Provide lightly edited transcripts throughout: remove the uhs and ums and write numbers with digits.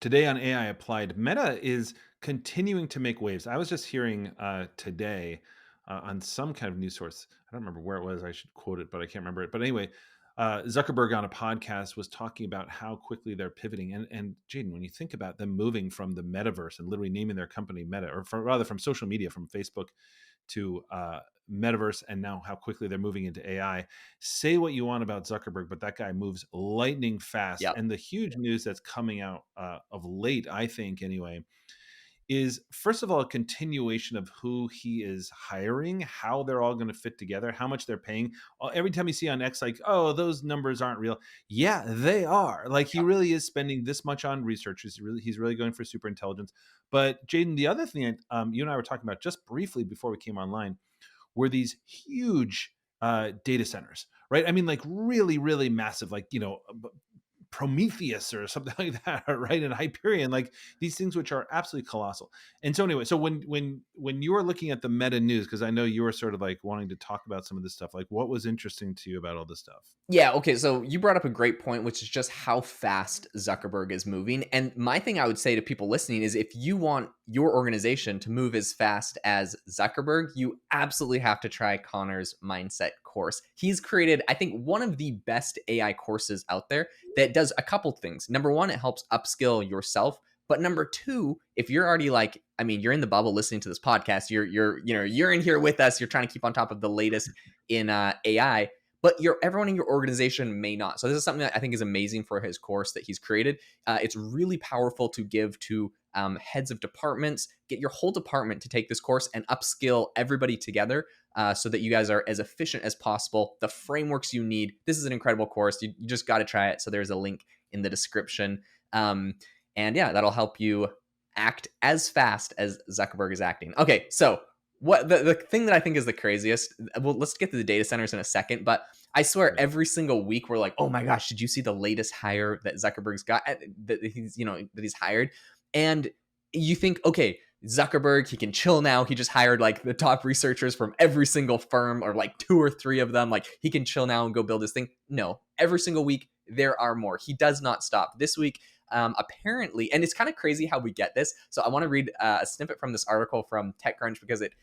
Today on AI Applied, Meta is continuing to make waves. I was just hearing today on some kind of news source. I don't remember where it was. I should quote it, but I can't remember it. But anyway, Zuckerberg on a podcast was talking about how quickly they're pivoting. And Jaden, when you think about them moving from the metaverse and literally naming their company Meta, or rather from social media, from Facebook to metaverse, and now how quickly they're moving into AI. Say what you want about Zuckerberg, but that guy moves lightning fast. Yep. And the huge news that's coming out of late, I think anyway, is first of all a continuation of who he is hiring, how they're all going to fit together, how much they're paying. Every time you see on X, like, oh, those numbers aren't real. Yeah, they are. Like, he really is spending this much on research. He's really going for super intelligence. But Jaden, the other thing you and I were talking about just briefly before we came online were these huge data centers, right? I mean, like really, really massive, like, Prometheus or something like that, right? And Hyperion, like these things which are absolutely colossal. And so anyway, so when you were looking at the meta news, because I know you were sort of like wanting to talk about some of this stuff, like what was interesting to you about all this stuff? Yeah, okay, so you brought up a great point, which is just how fast Zuckerberg is moving. And my thing I would say to people listening is if you want your organization to move as fast as Zuckerberg, you absolutely have to try Connor's Mindset course. He's created, I think, one of the best AI courses out there that does a couple things. Number one, it helps upskill yourself. But number two, if you're already like, I mean, you're in the bubble listening to this podcast, you're in here with us, you're trying to keep on top of the latest in AI, but everyone in your organization may not. So this is something that I think is amazing for his course that he's created. It's really powerful to give to heads of departments. Get your whole department to take this course and upskill everybody together so that you guys are as efficient as possible. The frameworks you need. This is an incredible course. You just got to try it. So there's a link in the description. And yeah, that'll help you act as fast as Zuckerberg is acting. Okay, so what the thing that I think is the craziest, well, let's get to the data centers in a second, but I swear Right. every single week we're like, oh my gosh, did you see the latest hire that Zuckerberg's got, that he's hired? And you think, okay, Zuckerberg, he can chill now. He just hired like the top researchers from every single firm, or like two or three of them. Like, he can chill now and go build his thing. No, every single week there are more. He does not stop. This week, apparently, and it's kind of crazy how we get this. So I want to read a snippet from this article from TechCrunch because it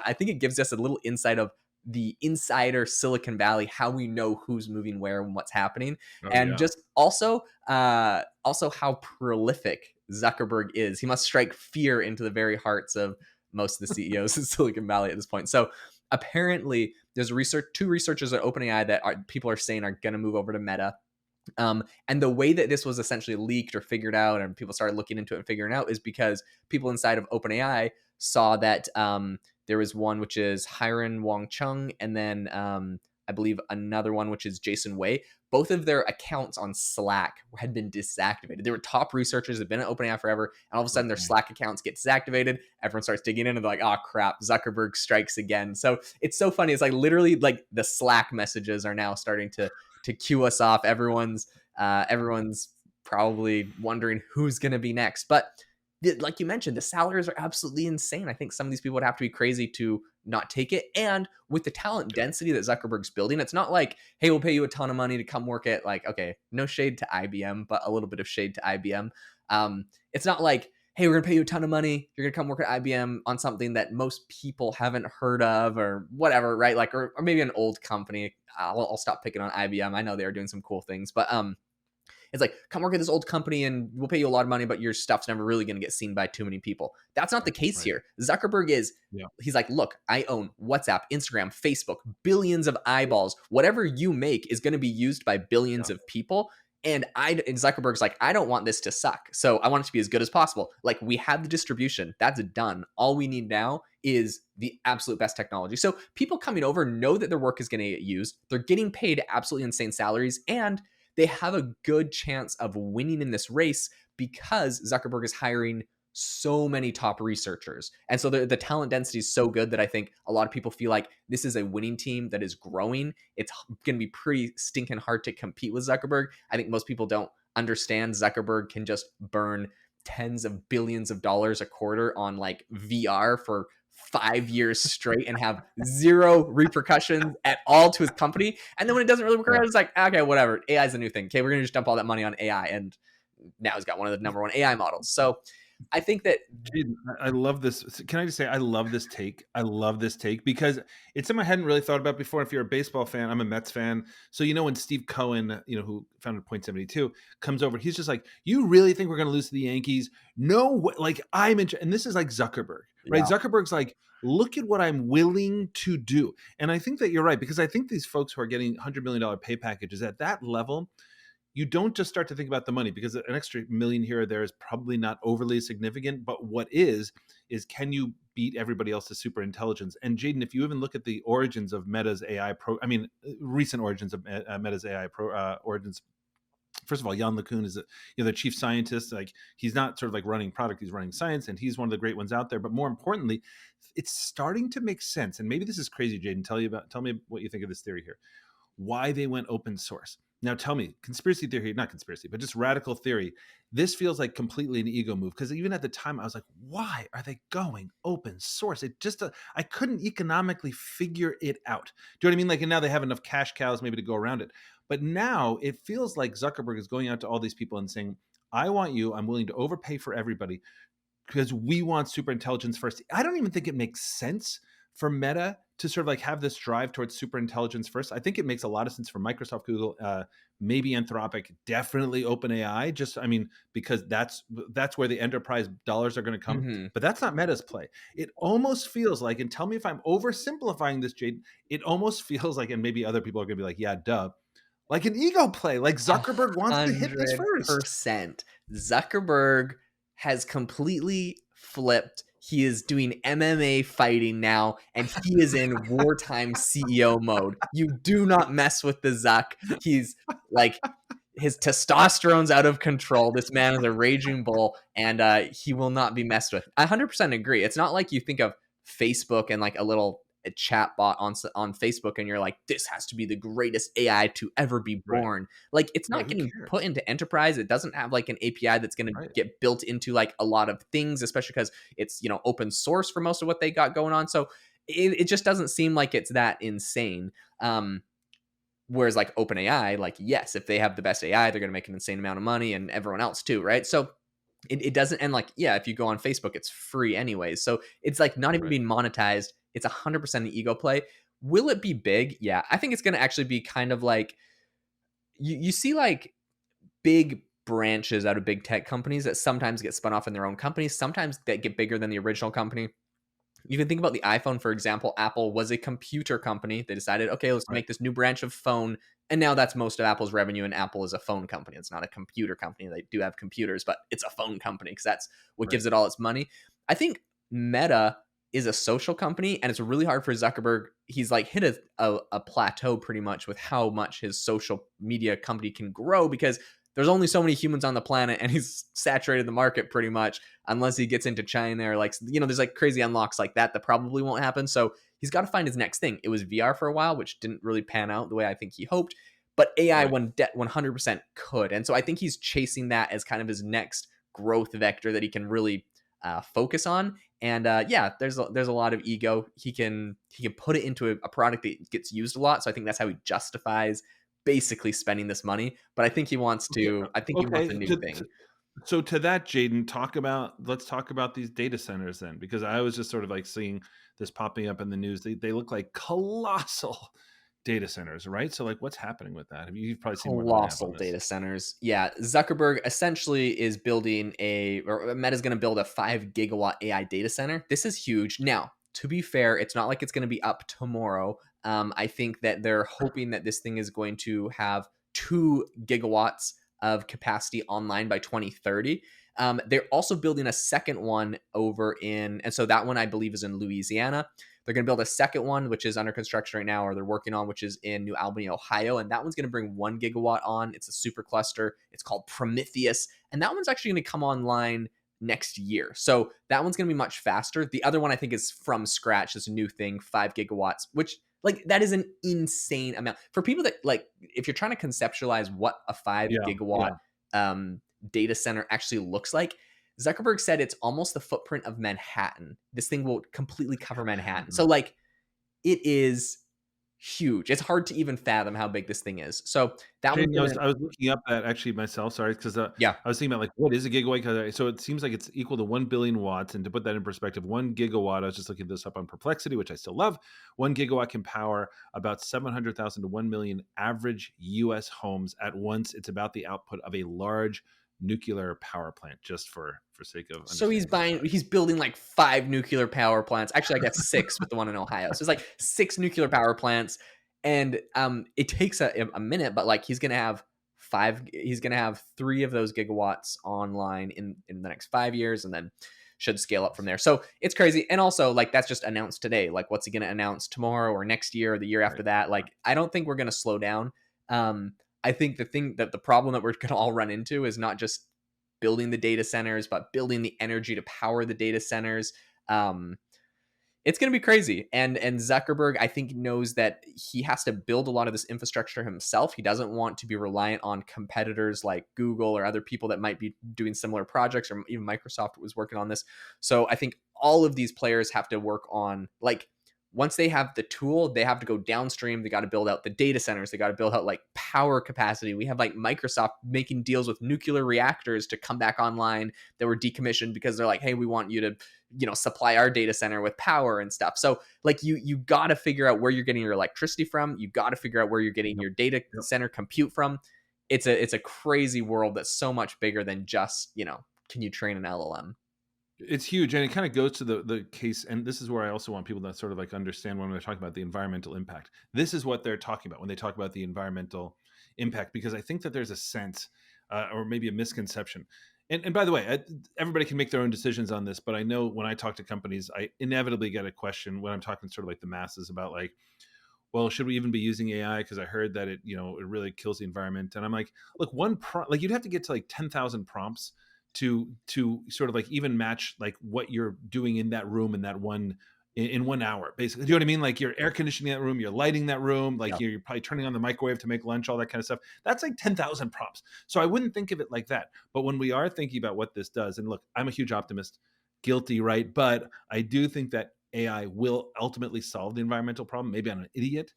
I think it gives us a little insight of the insider Silicon Valley, how we know who's moving where and what's happening, Oh and yeah. just also how prolific Zuckerberg is. He must strike fear into the very hearts of most of the CEOs in Silicon Valley at this point. So apparently, there's two researchers at OpenAI that people are saying are going to move over to Meta. And the way that this was essentially leaked or figured out, and people started looking into it and figuring out, is because people inside of OpenAI saw that there was one which is Hiren Wang Chung, and then I believe another one which is Jason Wei. Both of their accounts on Slack had been deactivated. They were top researchers, had been at OpenAI forever, and all of a sudden their Okay. Slack accounts get deactivated. Everyone starts digging in, and they're like, "Oh crap, Zuckerberg strikes again." So it's so funny. It's like literally like the Slack messages are now starting to cue us off. Everyone's probably wondering who's going to be next. But like you mentioned, the salaries are absolutely insane. I think some of these people would have to be crazy to not take it. And with the talent density that Zuckerberg's building, it's not like, hey, we'll pay you a ton of money to come work at, like, okay, no shade to IBM, but a little bit of shade to IBM. It's not like, hey, we're going to pay you a ton of money. You're going to come work at IBM on something that most people haven't heard of or whatever, right? Like, or maybe an old company. I'll stop picking on IBM. I know they are doing some cool things, but it's like, come work at this old company and we'll pay you a lot of money, but your stuff's never really going to get seen by too many people. That's not the case Right. here. Zuckerberg Yeah. he's like, look, I own WhatsApp, Instagram, Facebook, billions of eyeballs. Whatever you make is going to be used by billions of people. And Zuckerberg's like, I don't want this to suck. So I want it to be as good as possible. Like, we have the distribution. That's done. All we need now is the absolute best technology. So people coming over know that their work is going to get used. They're getting paid absolutely insane salaries, and they have a good chance of winning in this race because Zuckerberg is hiring so many top researchers. And so the talent density is so good that I think a lot of people feel like this is a winning team that is growing. It's going to be pretty stinking hard to compete with Zuckerberg. I think most people don't understand Zuckerberg can just burn tens of billions of dollars a quarter on like VR for 5 years straight and have zero repercussions at all to his company. And then when it doesn't really work Yeah. out, it's like, okay, whatever. AI is a new thing. Okay, we're going to just dump all that money on AI. And now he's got one of the number one AI models. So I think that Jaden, I love this. Can I just say I love this take? I love this take because it's something I hadn't really thought about before. If you're a baseball fan, I'm a Mets fan. So when Steve Cohen, who founded Point 72, comes over, he's just like, "You really think we're going to lose to the Yankees? No way!" Like and this is like Zuckerberg, right? yeah. Zuckerberg's like, "Look at what I'm willing to do," and I think that you're right because I think these folks who are getting $100 million pay packages at that level, you don't just start to think about the money because an extra million here or there is probably not overly significant. But what is can you beat everybody else's super intelligence? And Jaden, if you even look at the origins of Meta's AI recent origins of Meta's AI origins. First of all, Jan LeCun is the chief scientist. Like he's not sort of like running product, he's running science, and he's one of the great ones out there. But more importantly, it's starting to make sense. And maybe this is crazy, Jaden. Tell me what you think of this theory here, why they went open source. Now tell me, conspiracy theory, not conspiracy, but just radical theory. This feels like completely an ego move because even at the time I was like, why are they going open source? It just, I couldn't economically figure it out. Do you know what I mean? Like, and now they have enough cash cows maybe to go around it. But now it feels like Zuckerberg is going out to all these people and saying, I want you, I'm willing to overpay for everybody because we want super intelligence first. I don't even think it makes sense for Meta to sort of like have this drive towards super intelligence first. I think it makes a lot of sense for Microsoft, Google, maybe Anthropic, definitely OpenAI. Because that's where the enterprise dollars are going to come. Mhm. But that's not Meta's play. It almost feels like, and tell me if I'm oversimplifying this, Jade. It almost feels like, and maybe other people are going to be like, yeah, duh, like an ego play. Like Zuckerberg wants to hit this first. 100%. Zuckerberg has completely flipped. He is doing MMA fighting now, and he is in wartime CEO mode. You do not mess with the Zuck. He's like, his testosterone's out of control. This man is a raging bull, and he will not be messed with. I 100% agree. It's not like you think of Facebook and like a chat bot on Facebook, and you're like, this has to be the greatest AI to ever be Right. born. Like, it's Right. not Who getting cares? put into enterprise. It doesn't have like an API that's going to Right. get built into like a lot of things, especially because it's open source for most of what they got going on. So it just doesn't seem like it's that insane. Whereas like OpenAI, like, yes, if they have the best AI, they're going to make an insane amount of money, and everyone else too, right? So it doesn't, and like, yeah, if you go on Facebook, it's free anyways. So it's like not even Right. being monetized. It's 100% an ego play. Will it be big? Yeah, I think it's going to actually be kind of like you see like big branches out of big tech companies that sometimes get spun off in their own companies, sometimes that get bigger than the original company. You can think about the iPhone, for example. Apple was a computer company. They decided, okay, let's Right. make this new branch of phone. And now that's most of Apple's revenue. And Apple is a phone company. It's not a computer company. They do have computers, but it's a phone company because that's what Right. gives it all its money. I think Meta is a social company, and it's really hard for Zuckerberg. He's like hit a plateau pretty much with how much his social media company can grow because there's only so many humans on the planet, and he's saturated the market pretty much unless he gets into China or like, there's like crazy unlocks like that probably won't happen. So he's got to find his next thing. It was VR for a while, which didn't really pan out the way I think he hoped, but AI Right. 100% could. And so I think he's chasing that as kind of his next growth vector that he can really focus on. And yeah, there's a lot of ego. He can put it into a product that gets used a lot. So I think that's how he justifies basically spending this money. But I think he wants Okay. to. I think he wants a Okay. new thing. So to that, Jaden, let's talk about these data centers then, because I was just sort of like seeing this popping up in the news. They look like colossal data centers, right? So like, what's happening with that? You've probably seen more than I have Colossal on this. data centers. Yeah, Zuckerberg essentially is building or Meta's going to build a 5 gigawatt AI data center. This is huge. Now, to be fair, it's not like it's going to be up tomorrow. I think that they're hoping that this thing is going to have 2 gigawatts of capacity online by 2030. They're also building a second one and so that one I believe is in Louisiana. They're going to build a second one, which is under construction right now, or they're working on, which is in New Albany, Ohio. And that one's going to bring 1 gigawatt on. It's a super cluster. It's called Prometheus. And that one's actually going to come online next year. So that one's going to be much faster. The other one I think is from scratch. It's a new thing, 5 gigawatts, which like that is an insane amount for people that like, if you're trying to conceptualize what a 5 Yeah. gigawatt Yeah. data center actually looks like, Zuckerberg said it's almost the footprint of Manhattan. This thing will completely cover Manhattan. So like it is huge. It's hard to even fathom how big this thing is. So that one's Shane, gonna I was looking up that actually myself, sorry, 'cause, yeah. I was thinking about, like, what is a gigawatt? 'Cause so it seems like it's equal to 1 billion watts, and to put that in perspective, 1 gigawatt, I was just looking this up on Perplexity, which I still love. 1 gigawatt can power about 700,000 to 1,000,000 average US homes at once. It's about the output of a large nuclear power plant, just for sake of So understanding the size. he's building like 5 nuclear power plants. Actually, I guess 6 with the one in Ohio. So it's like 6 nuclear power plants, and, it takes a minute, but, like, he's gonna have 3 of those gigawatts online in the next 5 years, and then should scale up from there. So it's crazy, and also, like, that's just announced today. Like, what's he gonna announce tomorrow or next year or the year Right. after that? Like, I don't think we're gonna slow down. I think the problem that we're gonna all run into is not just building the data centers, but building the energy to power the data centers. Um, it's going to be crazy. And Zuckerberg, I think, knows that he has to build a lot of this infrastructure himself. He doesn't want to be reliant on competitors like Google or other people that might be doing similar projects, or even Microsoft was working on this. So I think all of these players have to work on, like, once they have the tool, they have to go downstream. They got to build out the data centers. They got to build out like power capacity. We have like Microsoft making deals with nuclear reactors to come back online that were decommissioned because they're like, hey, we want you to, supply our data center with power and stuff. So like you got to figure out where you're getting your electricity from. You got to figure out where you're getting Yep, your data yep. center compute from. It's a crazy world that's so much bigger than just, can you train an LLM? It's huge, and it kinda goes to the case, and this is where I also want people to sort of, like, understand when they're talking about the environmental impact. This is what they're talking about when they talk about the environmental impact, because I think that there's a sense, or maybe a misconception. And by the way, everybody can make their own decisions on this, but I know when I talk to companies, I inevitably get a question when I'm talking sort of like the masses about, like, well, should we even be using AI? Because I heard that it really kills the environment. And I'm like, look, like you'd have to get to like 10,000 prompts to sort of like even match like what you're doing in that room in that in 1 hour, basically. Do you know what I mean? Like you're air conditioning that room, you're lighting that room, like Yeah. you're probably turning on the microwave to make lunch, all that kind of stuff. That's like 10,000 prompts. So I wouldn't think of it like that. But when we are thinking about what this does, and look, I'm a huge optimist, guilty, right? But I do think that AI will ultimately solve the environmental problem. Maybe I'm an idiot,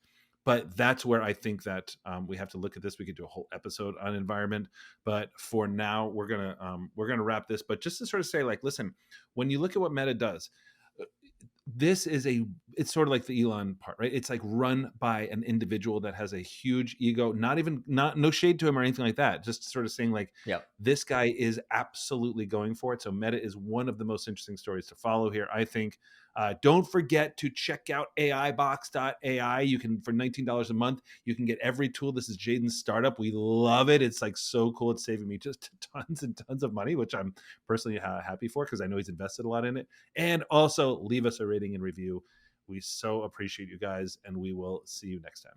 but that's where I think that we have to look at this. We could do a whole episode on environment, but for now, we're gonna wrap this. But just to sort of say, like, listen, when you look at what Meta does, uh, this is it's sort of like the Elon part, right? It's like run by an individual that has a huge ego, not no shade to him or anything like that, just sort of saying like Yeah. this guy is absolutely going for it. So Meta is one of the most interesting stories to follow here, I think. Don't forget to check out AIbox.ai. You can, for $19 a month, you can get every tool. This is Jaden's startup. We love it. It's like so cool. It's saving me just tons and tons of money, which I'm personally happy for because I know he's invested a lot in it. And also leave us a rating and review. We so appreciate you guys, and we will see you next time.